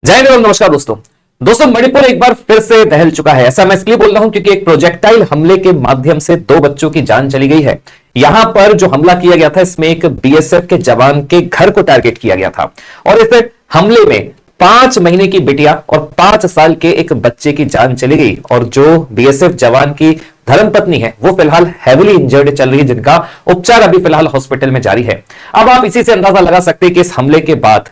जय हिंद, नमस्कार दोस्तों मणिपुर एक बार फिर से दहल चुका है। ऐसा मैं इसलिए बोल रहा हूं क्योंकि एक प्रोजेक्टाइल हमले के माध्यम से 2 बच्चों की जान चली गई है। यहां पर जो हमला किया गया था इसमें एक बीएसएफ के जवान के घर को टारगेट किया गया था और इस हमले में 5 महीने की बिटिया और 5 साल के एक बच्चे की जान चली गई और जो बीएसएफ जवान की धर्मपत्नी है वो फिलहाल हेविली इंजर्ड चल रही है, जिनका उपचार अभी फिलहाल हॉस्पिटल में जारी है। अब आप इसी से अंदाजा लगा सकते हैं कि इस हमले के बाद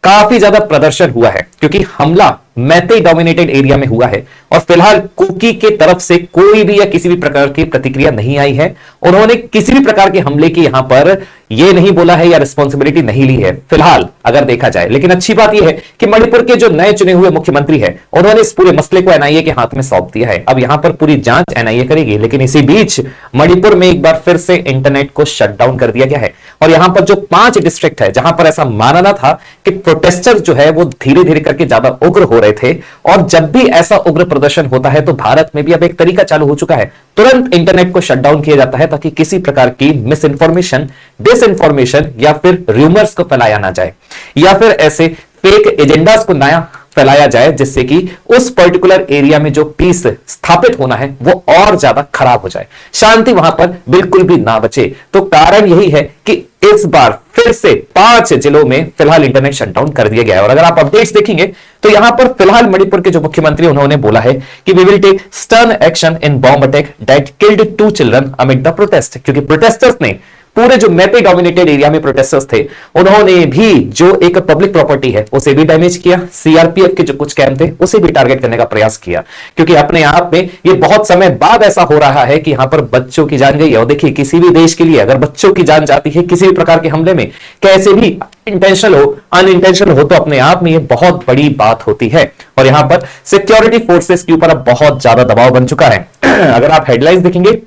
काफी ज्यादा प्रदर्शन हुआ है क्योंकि हमला मैते डोमिनेटेड एरिया में हुआ है और फिलहाल कुकी के तरफ से कोई भी या किसी भी प्रकार की प्रतिक्रिया नहीं आई है। उन्होंने किसी भी प्रकार के हमले की यहां पर यह नहीं बोला है या रिस्पॉन्सिबिलिटी नहीं ली है फिलहाल अगर देखा जाए। लेकिन अच्छी बात यह है कि मणिपुर के जो नए चुने हुए मुख्यमंत्री है उन्होंने इस पूरे मसले को एनआईए के हाथ में सौंप दिया है। अब यहां पर पूरी जांच एनआईए करेगी। लेकिन इसी बीच मणिपुर में एक बार फिर से इंटरनेट को शट डाउन कर दिया गया है और यहां पर जो 5 डिस्ट्रिक्ट है जहां पर ऐसा मानना था कि प्रोटेस्टर जो है वो धीरे धीरे करके ज्यादा उग्र हो रहे थे और जब भी ऐसा उग्र प्रदर्शन होता है तो भारत में भी अब एक तरीका चालू हो चुका है, तुरंत इंटरनेट को शट डाउन किया जाता है ताकि किसी प्रकार की मिस इंफॉर्मेशन, डिसइंफॉर्मेशन या फिर रूमर्स को फैलाया ना जाए या फिर ऐसे फेक एजेंडास को नया फैलाया जाए जिससे कि उस पर्टिकुलर एरिया में जो पीस स्थापित होना है वो और ज्यादा खराब हो जाए, शांति वहां पर बिल्कुल भी ना बचे। तो कारण यही है कि इस बार फिर से 5 जिलों में फिलहाल इंटरनेट शटडाउन कर दिया गया है। और अगर आप अपडेट्स देखेंगे तो यहां पर फिलहाल मणिपुर के जो मुख्यमंत्री उन्होंने बोला है कि we will take stern action in bomb attack that killed 2 children amid the protest. क्योंकि प्रोटेस्टर्स ने पूरे जो मैपे डोमिनेटेड एरिया में प्रोटेस्टर्स थे उन्होंने भी जो एक पब्लिक प्रॉपर्टी है उसे भी डैमेज किया, सीआरपीएफ के जो कुछ कैंप थे उसे भी टारगेट करने का प्रयास किया। क्योंकि अपने आप में ये बहुत समय बाद ऐसा हो रहा है कि यहां पर बच्चों की जान गई है। और देखिए किसी भी देश के लिए अगर बच्चों की जान जाती है किसी भी प्रकार के हमले में, कैसे भी इंटेंशनल हो अनइंटेंशनल हो, तो अपने आप में ये बहुत बड़ी बात होती है। और यहां पर सिक्योरिटी फोर्सेस के ऊपर अब बहुत ज्यादा दबाव बन चुका है। अगर आप हेडलाइंस देखेंगे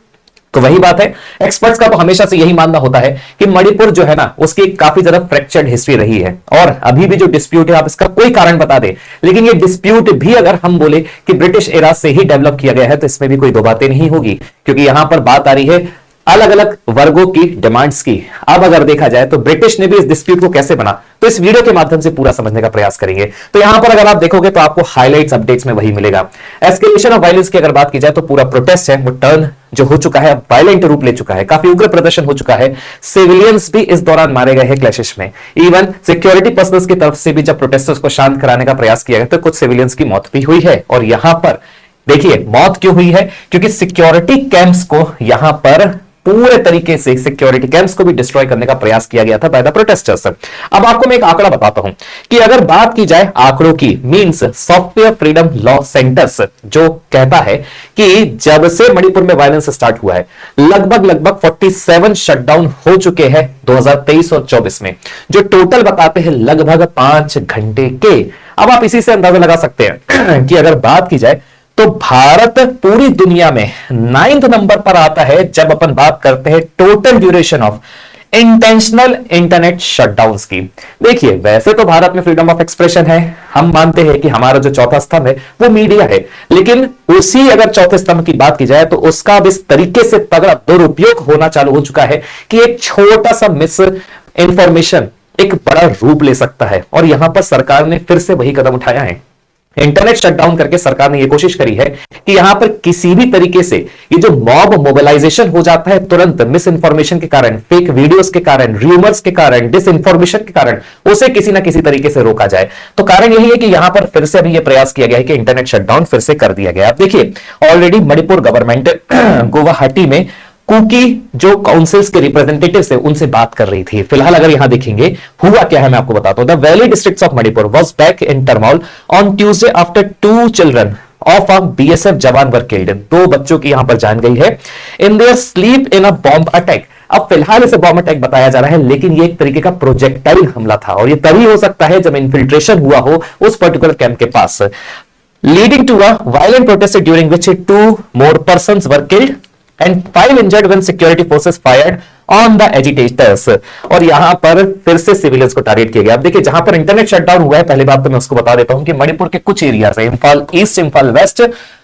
तो वही बात है, एक्सपर्ट्स का तो हमेशा से यही मानना होता है कि मणिपुर जो है ना उसकी काफी ज्यादा फ्रैक्चर्ड हिस्ट्री रही है और अभी भी जो डिस्प्यूट है आप इसका कोई कारण बता दे, लेकिन ये डिस्प्यूट भी अगर हम बोले कि ब्रिटिश एरा से ही डेवलप किया गया है तो इसमें भी कोई दो बातें नहीं होगी। क्योंकि यहां पर बात आ रही है अलग अलग वर्गों की डिमांड्स की। अब अगर देखा जाए तो ब्रिटिश ने भी इस डिस्प्यूट को कैसे बना तो इस वीडियो के माध्यम से पूरा समझने का प्रयास करेंगे। तो यहां पर अगर आप देखोगे तो आपको हाइलाइट्स अपडेट्स में वही मिलेगा। एस्केलेशन ऑफ वायलेंस की अगर बात की जाए तो पूरा प्रोटेस्ट है वो टर्न जो हो चुका है वायलेंट रूप ले चुका है, काफी उग्र प्रदर्शन हो चुका है। सिविलियंस भी इस दौरान मारे गए हैं क्लैशेस में। इवन सिक्योरिटी पर्सनल्स की तरफ से भी जब प्रोटेस्टर्स को शांत कराने का प्रयास किया गया तो कुछ सिविलियंस की मौत भी हुई है। और यहां पर देखिए मौत क्यों हुई है, क्योंकि सिक्योरिटी कैंप्स को यहां पर पूरे तरीके से सिक्योरिटी कैंप्स को भी डिस्ट्रॉय करने का प्रयास किया गया था बाय द प्रोटेस्टर्स। अब आपको मैं एक आंकड़ा बताता हूं कि अगर बात की जाए आंकड़ों की, means software freedom law centres जो कहता है कि जब से मणिपुर में वायलेंस स्टार्ट हुआ है लगभग 47 शटडाउन हो चुके हैं 2023 और 24 में, जो टोटल बताते हैं लगभग 5 घंटे के। अब आप इसी से अंदाजा लगा सकते हैं कि अगर बात की जाए तो भारत पूरी दुनिया में 9th नंबर पर आता है जब अपन बात करते हैं total duration of intentional internet shutdowns की। देखिए वैसे तो भारत में फ्रीडम ऑफ एक्सप्रेशन है, हम मानते हैं कि हमारा जो चौथा स्तंभ है वो मीडिया है, लेकिन उसी अगर चौथे स्तंभ की बात की जाए तो उसका अब इस तरीके से तगड़ा दुरुपयोग होना चालू हो चुका है कि एक छोटा सा मिस इंफॉर्मेशन एक बड़ा रूप ले सकता है। और यहां पर सरकार ने फिर से वही कदम उठाया है। इंटरनेट शटडाउन करके सरकार ने यह कोशिश करी है कि यहां पर किसी भी तरीके से ये जो मॉब मोबिलाइजेशन हो जाता है तुरंत मिस इंफॉर्मेशन के कारण, फेक वीडियोस के कारण, रूमर्स के कारण, डिसइंफॉर्मेशन के कारण उसे किसी ना किसी तरीके से रोका जाए। तो कारण यही है कि यहां पर फिर से अभी यह प्रयास किया गया है कि इंटरनेट शटडाउन फिर से कर दिया गया। अब देखिए ऑलरेडी मणिपुर गवर्नमेंट गुवाहाटी में कुकी जो काउंसिल्स के रिप्रेजेंटेटिव्स है उनसे बात कर रही थी। फिलहाल अगर यहां देखेंगे हुआ क्या है मैं आपको बताता हूं। The valley districts of Manipur was back in turmoil on Tuesday after 2 children of a BSF जवान वर किल्ड। 2 बच्चों की यहां पर जान गई है in their sleep in a bomb attack. अब फिलहाल इसे बॉम्ब अटैक बताया जा रहा है, लेकिन ये एक तरीके का प्रोजेक्टाइल हमला था और ये तभी हो सकता है जब इन्फिल्ट्रेशन हुआ हो उस पर्टिकुलर कैंप के पास, leading to a violent protest during which 2 more persons were killed and 5 injured when security forces fired on the agitators। और यहां पर फिर से सिविलियंस को टारगेट किया गया। अब देखिए जहां पर इंटरनेट शटडाउन हुआ है, पहली बात तो मैं उसको बता देता हूं कि मणिपुर के कुछ एरिया है, Imphal east, Imphal west,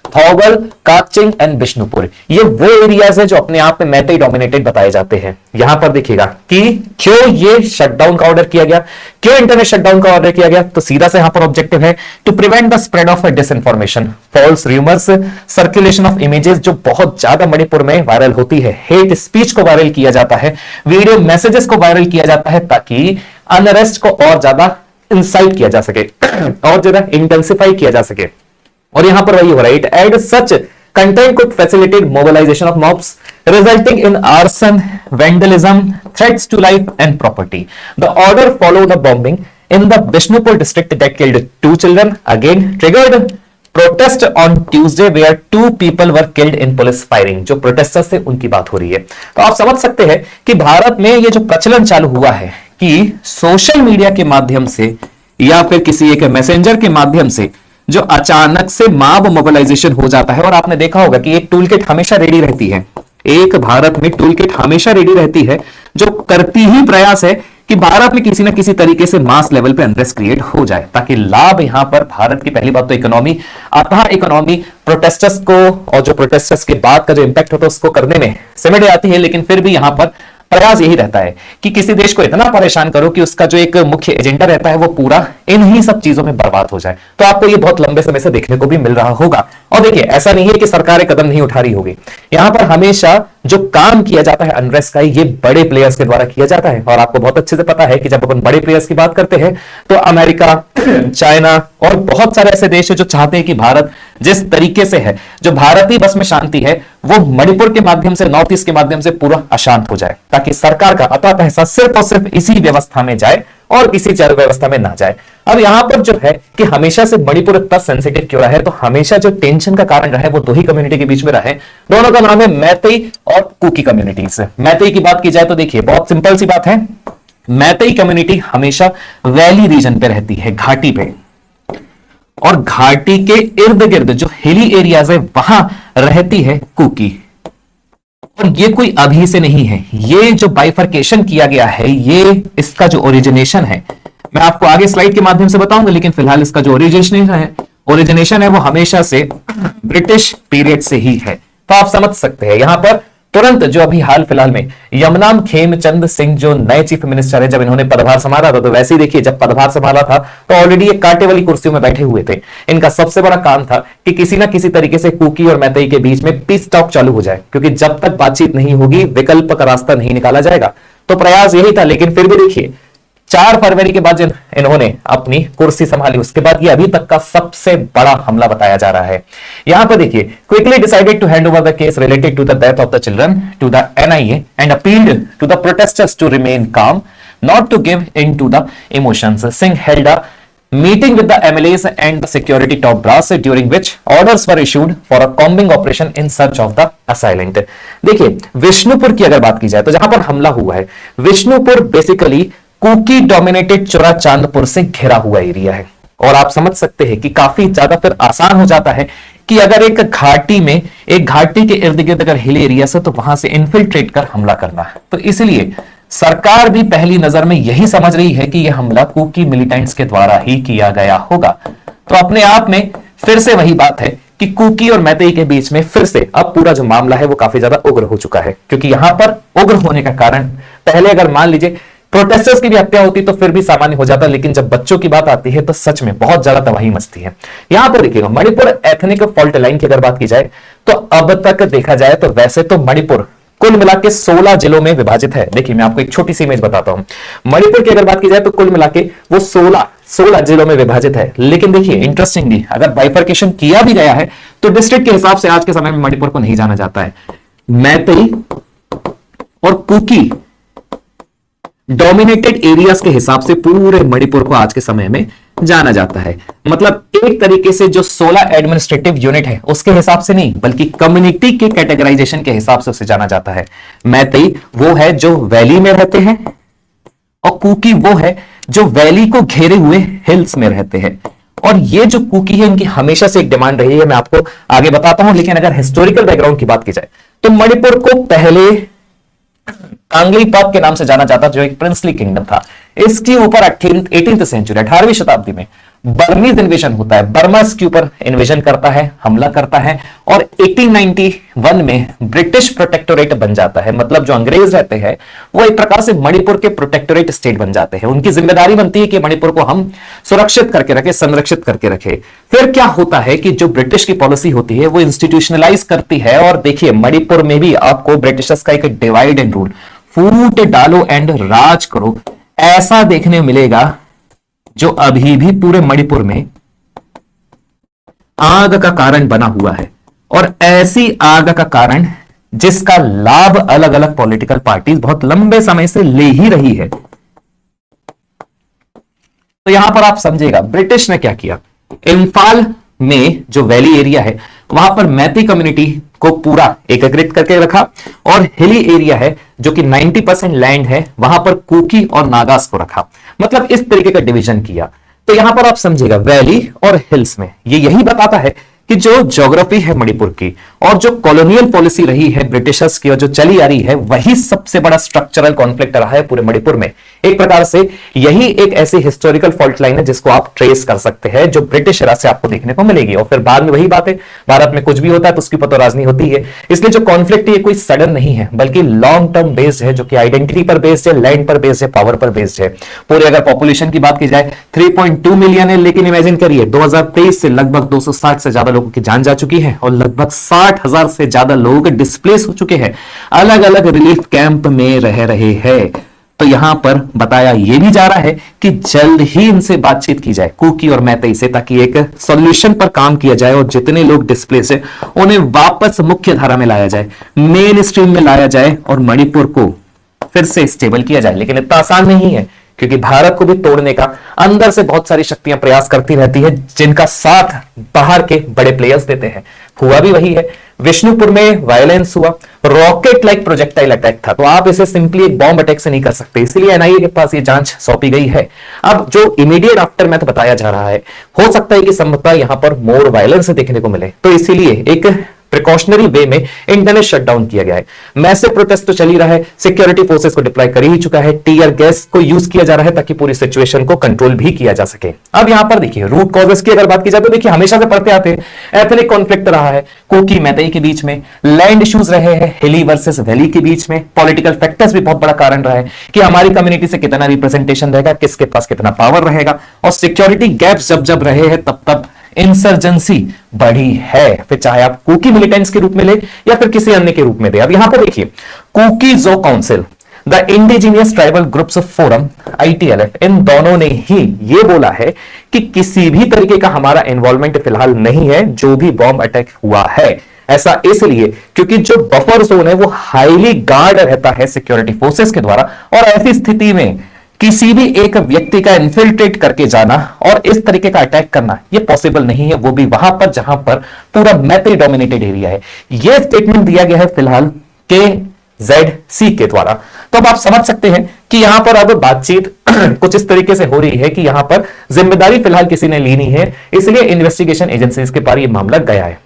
Thoubal, Kakching and Bishnupur, ये वो एरियाज है जो अपने आप में मैतेई डोमिनेटेड बताए जाते हैं। यहां पर देखिएगा कि क्यों ये शटडाउन का ऑर्डर किया गया, क्यों इंटरनेट शटडाउन का ऑर्डर किया गया, तो सीधा से यहां पर ऑब्जेक्टिव है to prevent the spread of disinformation, false rumours, circulation of images जो बहुत ज्यादा मणिपुर में वायरल होती है, हेट स्पीच को वायरल किया जाता है, वीडियो मैसेजेस को वायरल किया जाता है, ताकि अनरेस्ट को और ज्यादा इंसाइट किया जा सके और ज्यादा इंटेंसिफाई किया जा सके। और यहां पर वही हो रहा है, it add such content could facilitate mobilisation of mobs resulting in arson, vandalism, threats to life and property. The order followed the bombing in the Bishnupur district that killed 2 children, again triggered protest on Tuesday where 2 people were killed in police firing. जो protesters थे उनकी बात हो रही है। तो आप समझ सकते हैं कि भारत में ये जो प्रचलन चालू हुआ है कि सोशल मीडिया के माध्यम से या फिर किसी एक मैसेंजर के माध्यम से जो अचानक से मॉब मोबिलाइजेशन हो जाता है, और आपने देखा होगा कि एक टूल किट हमेशा रेडी रहती है, एक भारत में टूल किट हमेशा रेडी रहती है जो करती ही प्रयास है कि भारत में किसी ना किसी तरीके से मास लेवल पे अनरेस्ट क्रिएट हो जाए, ताकि लाभ यहां पर भारत की पहली बात तो इकोनॉमी, अतः इकोनॉमी प्रोटेस्टर्स को और जो प्रोटेस्टर्स के बाद का जो इंपैक्ट होता है उसको करने में सिमट जाती है। लेकिन फिर भी यहां पर प्रयास यही रहता है कि किसी देश को इतना परेशान करो कि उसका जो एक मुख्य एजेंडा रहता है वो पूरा इन्हीं सब चीजों में बर्बाद हो जाए। तो आपको ये बहुत लंबे समय से देखने को भी मिल रहा होगा। और देखिए, ऐसा नहीं है कि सरकारें कदम नहीं उठा रही होगी, यहां पर हमेशा जो काम किया जाता है अनरेस्ट का, ये बड़े प्लेयर्स के द्वारा किया जाता है। और आपको बहुत अच्छे से पता है कि जब अपन बड़े प्लेयर्स की बात करते हैं तो अमेरिका, चाइना और बहुत सारे ऐसे देश है जो चाहते हैं कि भारत जिस तरीके से है, जो भारतीय बस में शांति है, वो मणिपुर के माध्यम से, नॉर्थ ईस्ट के माध्यम से पूरा अशांत हो जाए, ताकि सरकार का अता पैसा सिर्फ और सिर्फ इसी व्यवस्था में जाए और किसी चार व्यवस्था में ना जाए। अब यहां पर जो है कि हमेशा से मणिपुर इतना सेंसिटिव क्यों रहा है, तो हमेशा जो टेंशन का कारण रहा है वो दो ही कम्युनिटी के बीच में रहा है। दोनों का नाम है मैतेई और कुकी कम्युनिटीज। मैतेई की बात की जाए तो देखिए बहुत सिंपल सी बात है, मैतेई कम्युनिटी हमेशा वैली रीजन पे रहती है, घाटी पे, और घाटी के इर्द गिर्द जो हिली एरियाज है वहां रहती है कुकी। और ये कोई अभी से नहीं है, ये जो बाइफर्केशन किया गया है, ये इसका जो ओरिजिनेशन है मैं आपको आगे स्लाइड के माध्यम से बताऊंगा, लेकिन फिलहाल इसका जो ओरिजिनेशन है वो हमेशा से ब्रिटिश पीरियड से ही है। तो आप समझ सकते हैं यहां पर तुरंत जो अभी हाल फिलहाल में यमनाम खेमचंद सिंह जो नए चीफ मिनिस्टर है, जब इन्होंने पदभार संभाला था, तो वैसे ही देखिए जब पदभार संभाला था तो ऑलरेडी ये कांटे वाली कुर्सियों में बैठे हुए थे। इनका सबसे बड़ा काम था कि किसी ना किसी तरीके से कुकी और मैतेई के बीच में पीस टॉक चालू हो जाए, क्योंकि जब तक बातचीत नहीं होगी विकल्प का रास्ता नहीं निकाला जाएगा। तो प्रयास यही था। लेकिन फिर भी देखिए 4 फरवरी के बाद इन्होंने अपनी कुर्सी संभाली, उसके बाद ये अभी तक का सबसे बड़ा हमला बताया जा रहा है। यहां पर देखिए, quickly decided to hand over the case related to the death of the children to the NIA and appealed to the protesters to remain calm, not to give in to the emotions. Singh held a meeting with the MLAs and the security top brass during which orders were issued for a combing operation in search of the assailant। देखिए विष्णुपुर की अगर बात की जाए तो जहां पर हमला हुआ है, विष्णुपुर बेसिकली कुकी डोमिनेटेड चुरा चांदपुर से घिरा हुआ एरिया है। और आप समझ सकते हैं कि काफी ज्यादा फिर आसान हो जाता है कि अगर एक घाटी में, एक घाटी के इर्द गिर्द अगर हिल एरिया से, तो वहां से इन्फिल्ट्रेट कर हमला करना है। तो इसलिए सरकार भी पहली नजर में यही समझ रही है कि यह हमला कुकी मिलिटेंट्स के द्वारा ही किया गया होगा। तो अपने आप में फिर से वही बात है कि कुकी और मैतेई के बीच में फिर से अब पूरा जो मामला है वो काफी ज्यादा उग्र हो चुका है। क्योंकि यहां पर उग्र होने का कारण, पहले अगर मान लीजिए प्रोटेस्टर्स की भी हत्या होती तो फिर भी सामान्य हो जाता, लेकिन जब बच्चों की बात आती है तो सच में बहुत ज्यादा तबाही मचती है। यहां पर देखिएगा मणिपुर एथनिक फॉल्ट लाइन की अगर बात की जाए तो अब तक देखा जाए तो वैसे तो मणिपुर कुल मिला के 16 जिलों में विभाजित है। देखिए मैं आपको एक छोटी सी इमेज बताता हूं। मणिपुर की अगर बात की जाए तो कुल मिला के वो 16 जिलों में विभाजित है। लेकिन देखिए इंटरेस्टिंगली अगर बाइफर्केशन किया भी गया है तो डिस्ट्रिक्ट के हिसाब से आज के समय में मणिपुर को नहीं जाना जाता है। मैतेई और कुकी डोमिनेटेड एरियाज के हिसाब से पूरे मणिपुर को आज के समय में जाना जाता है। मतलब एक तरीके से जो 16 एडमिनिस्ट्रेटिव यूनिट है उसके हिसाब से नहीं, बल्कि कम्युनिटी के कैटेगराइजेशन के हिसाब से उसे जाना जाता है। मैतेई वो है जो वैली में रहते हैं और कुकी वो है जो वैली को घेरे हुए हिल्स में रहते हैं। और ये जो कुकी है इनकी हमेशा से एक डिमांड रही है, मैं आपको आगे बताता हूं। लेकिन अगर हिस्टोरिकल बैकग्राउंड की बात की जाए तो मणिपुर को पहले कांगलीपाक के नाम से जाना जाता, जो एक प्रिंसली किंगडम था। इसके ऊपर 18वीं सेंचुरी 18वीं शताब्दी में बर्मीज इन्वेजन होता है, बर्मा इसके ऊपर इन्वेजन करता है, हमला करता है और 1891 में ब्रिटिश प्रोटेक्टोरेट बन जाता है। मतलब जो अंग्रेज रहते हैं वो एक प्रकार से मणिपुर के प्रोटेक्टोरेट स्टेट बन जाते हैं। उनकी जिम्मेदारी बनती है कि मणिपुर को हम सुरक्षित करके रखें, संरक्षित करके रखें। फिर क्या होता है कि जो ब्रिटिश की पॉलिसी होती है वो इंस्टीट्यूशनलाइज करती है और देखिए मणिपुर में भी आपको ब्रिटिशर्स का एक डिवाइड एंड रूल, फूट डालो एंड राज करो, ऐसा देखने मिलेगा जो अभी भी पूरे मणिपुर में आग का कारण बना हुआ है। और ऐसी आग का कारण जिसका लाभ अलग अलग पॉलिटिकल पार्टीज बहुत लंबे समय से ले ही रही है। तो यहां पर आप समझेगा ब्रिटिश ने क्या किया, इम्फाल में जो वैली एरिया है वहां पर मैती कम्युनिटी को पूरा एकीकृत करके रखा और हिली एरिया है जो कि 90% लैंड है वहां पर कुकी और नागास को रखा। मतलब इस तरीके का डिवीजन किया। तो यहां पर आप समझिएगा वैली और हिल्स में ये यही बताता है कि जो ज्योग्राफी है मणिपुर की और जो कॉलोनियल पॉलिसी रही है ब्रिटिशर्स की और जो चली आ रही है वही सबसे बड़ा स्ट्रक्चरल कॉन्फ्लिक्ट रहा है पूरे मणिपुर में। एक प्रकार से यही एक ऐसी हिस्टोरिकल फॉल्ट लाइन है जिसको आप ट्रेस कर सकते हैं, जो ब्रिटिश एरा से आपको देखने को मिलेगी। और फिर बाद में वही बात है, भारत में कुछ भी होता है तो उसकी ऊपर तो राजनी होती है। इसलिए जो कॉन्फ्लिक्ट है कोई सडन नहीं है बल्कि लॉन्ग टर्म बेस्ड है, जो कि आइडेंटिटी पर बेस्ड है, लैंड पर बेस्ड है, पावर पर बेस्ड है। पूरे अगर पॉपुलेशन की बात की जाए 3.2 मिलियन है, लेकिन इमेजिन करिए 2023 से लगभग 260 से ज्यादा लोगों की जान जा चुकी है और लगभग 60,000 से ज्यादा लोग डिस्प्लेस हो चुके हैं, अलग अलग रिलीफ कैंप में रह रहे हैं। तो यहां पर बताया यह भी जा रहा है कि जल्द ही इनसे बातचीत की जाए कुकी और मैतेई से, ताकि एक सॉल्यूशन पर काम किया जाए और जितने लोग डिस्प्लेस है उन्हें वापस मुख्य धारा में लाया जाए, मेन स्ट्रीम में लाया जाए और मणिपुर को फिर से स्टेबल किया जाए। लेकिन इतना आसान नहीं है क्योंकि भारत को भी तोड़ने का अंदर से बहुत सारी शक्तियां प्रयास करती रहती है, जिनका साथ बाहर के बड़े प्लेयर्स देते हैं। हुआ भी वही है, विष्णुपुर में वायलेंस हुआ, रॉकेट लाइक प्रोजेक्टाइल अटैक था। तो आप इसे सिंपली एक बॉम्ब अटैक से नहीं कर सकते, इसलिए एनआईए के पास ये जांच सौंपी गई है। अब जो इमीडिएट आफ्टर मैथ बताया जा रहा है, हो सकता है कि संभवतः यहां पर मोर वायलेंस देखने को मिले, तो इसीलिए एक प्रिकॉशनरी वे में इंटरनेट शटडाउन किया गया है। मैसिव प्रोटेस्ट तो चल ही रहा है, सिक्योरिटी फोर्सेस को डिप्लॉय कर ही चुका है, टीयर गैस को यूज किया जा रहा है ताकि पूरी सिचुएशन को कंट्रोल भी किया जा सके। अब यहां पर देखिए रूट कॉजेस की अगर बात की जाए तो देखिए हमेशा से पढ़ते आते हैं, एथनिक कॉन्फ्लिक्ट रहा है कुकी मैतेई के बीच में, लैंड इश्यूज रहे हैं हिली वर्सेस वैली के बीच में, पॉलिटिकल फैक्टर्स भी बहुत बड़ा कारण रहा है कि हमारी कम्युनिटी से कितना रिप्रेजेंटेशन रहेगा, किसके पास कितना पावर रहेगा, और सिक्योरिटी गैप्स जब जब रहे हैं तब तब इंसर्जेंसी बढ़ी है, फिर चाहे आप कुकी मिलिटेंट्स के रूप में ले या फिर किसी अन्य के रूप में दे। अब यहां पर देखिए कुकी जो council, the indigenous tribal groups forum ITLF, इन दोनों ने ही ये बोला है कि किसी भी तरीके का हमारा इन्वॉल्वमेंट फिलहाल नहीं है जो भी बॉम्ब अटैक हुआ है। ऐसा इसलिए क्योंकि जो बफर जोन है वो हाईली गार्ड रहता है सिक्योरिटी फोर्सेस के द्वारा, और ऐसी स्थिति में किसी भी एक व्यक्ति का इन्फिल्ट्रेट करके जाना और इस तरीके का अटैक करना ये पॉसिबल नहीं है, वो भी वहां पर जहां पर पूरा मैतेई डोमिनेटेड एरिया है। यह स्टेटमेंट दिया गया है फिलहाल KZC के द्वारा। तो अब आप समझ सकते हैं कि यहां पर अब बातचीत कुछ इस तरीके से हो रही है कि यहां पर जिम्मेदारी फिलहाल किसी ने ली नहीं है, इसलिए इन्वेस्टिगेशन एजेंसीज के पास यह मामला गया है।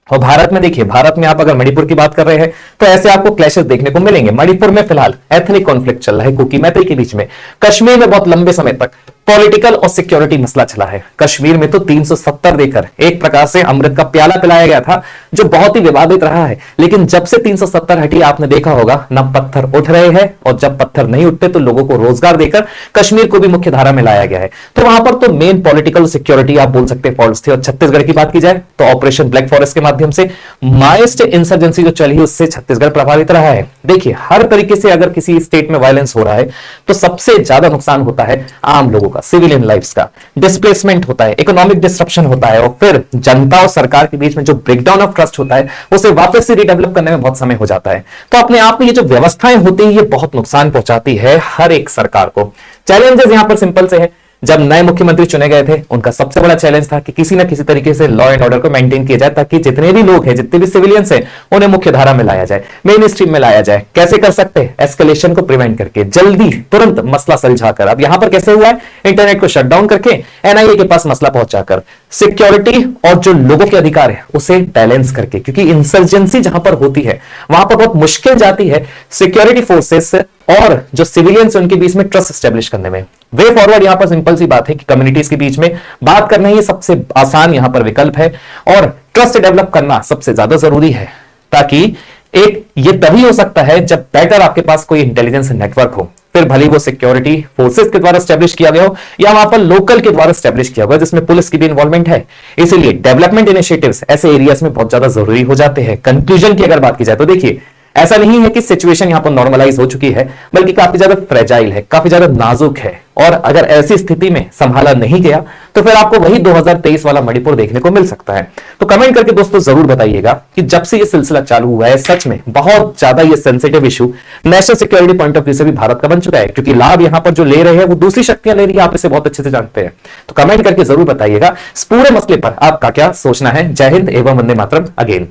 और भारत में देखिए, भारत में आप अगर मणिपुर की बात कर रहे हैं तो ऐसे आपको क्लैशेस देखने को मिलेंगे। मणिपुर में फिलहाल एथनिक कॉन्फ्लिक्ट चल रहा है कुकी मैतेई के बीच में। कश्मीर में बहुत लंबे समय तक पॉलिटिकल और सिक्योरिटी मसला चला है। कश्मीर में तो 370 देकर एक प्रकार से अमृत का प्याला पिलाया गया था जो बहुत ही विवादित रहा है, लेकिन जब से 370 हटी आपने देखा होगा ना पत्थर उठ रहे हैं, और जब पत्थर नहीं उठते तो लोगों को रोजगार देकर कश्मीर को भी मुख्य धारा में लाया गया है। तो वहां पर तो मेन पॉलिटिकल सिक्योरिटी आप बोल सकते हैं फॉल्ट्स थे। और छत्तीसगढ़ की बात की जाए तो ऑपरेशन ब्लैक फॉरेस्ट के माध्यम से माइस्ट इंसर्जेंसी जो चली उससे छत्तीसगढ़ प्रभावित रहा है। देखिए हर तरीके से अगर किसी स्टेट में वायलेंस हो रहा है तो सबसे ज्यादा नुकसान होता है आम लोगों का, सिविलियन लाइफ्स का, डिस्प्लेसमेंट होता है, इकोनॉमिक डिस्ट्रप्शन होता है, और फिर जनता और सरकार के बीच में जो ब्रेकडाउन ऑफ ट्रस्ट होता है उसे वापस से रिडेवलप करने में बहुत समय हो जाता है। तो अपने आप में ये जो व्यवस्थाएं होती है ये बहुत नुकसान पहुंचाती है हर एक सरकार को। चैलेंजेस यहां पर सिंपल से है, जब नए मुख्यमंत्री चुने गए थे उनका सबसे बड़ा चैलेंज था कि किसी ना किसी तरीके से लॉ एंड ऑर्डर को मेंटेन किया जाए ताकि जितने भी लोग हैं, जितने भी सिविलियंस हैं, उन्हें मुख्य धारा में लाया जाए, मेन स्ट्रीम में लाया जाए। कैसे कर सकते हैं? एस्केलेशन को प्रिवेंट करके, जल्दी तुरंत मसला सुलझाकर। अब यहां पर कैसे हुआ है? इंटरनेट को शटडाउन करके, एनआईए के पास मसला पहुंचाकर, सिक्योरिटी और जो लोगों के अधिकार है उसे बैलेंस करके, क्योंकि इंसर्जेंसी जहां पर होती है वहां पर बहुत मुश्किल जाती है सिक्योरिटी फोर्सेस और जो सिविलियंस उनके बीच में ट्रस्ट स्टेब्लिश करने में। वे फॉरवर्ड यहां पर सिंपल सी बात है कि कम्युनिटीज के बीच में बात करना ही सबसे आसान यहां पर विकल्प है, और ट्रस्ट डेवलप करना सबसे ज्यादा जरूरी है, ताकि एक ये तभी हो सकता है जब बेटर आपके पास कोई इंटेलिजेंस नेटवर्क हो, फिर भले वो सिक्योरिटी फोर्सेस के द्वारा स्टैब्लिश किया गया हो या वहां पर लोकल के द्वारा स्टैब्लिश किया गया जिसमें पुलिस की भी इन्वॉल्वमेंट है। इसीलिए डेवलपमेंट इनिशिएटिव्स ऐसे एरियाज में बहुत ज्यादा जरूरी हो जाते हैं। कंक्लूजन की अगर बात की जाए तो देखिए, ऐसा नहीं है कि सिचुएशन यहां पर नॉर्मलाइज हो चुकी है, बल्कि काफी ज्यादा फ्रेजाइल है, काफी ज्यादा नाजुक है, और अगर ऐसी स्थिति में संभाला नहीं गया तो फिर आपको वही 2023 वाला मणिपुर देखने को मिल सकता है। तो कमेंट करके दोस्तों जरूर बताइएगा कि जब से ये सिलसिला चालू हुआ है सच में बहुत ज्यादा ये sensitive issue national security point of view से भी भारत का बन चुका है, क्योंकि लाभ यहां पर जो ले रहे हैं वो दूसरी शक्तियां ले रही है, आप इसे बहुत अच्छे से जानते हैं। तो कमेंट करके जरूर बताइएगा इस पूरे मसले पर आपका क्या सोचना है। जय हिंद एवं वंदे मातरम अगेन।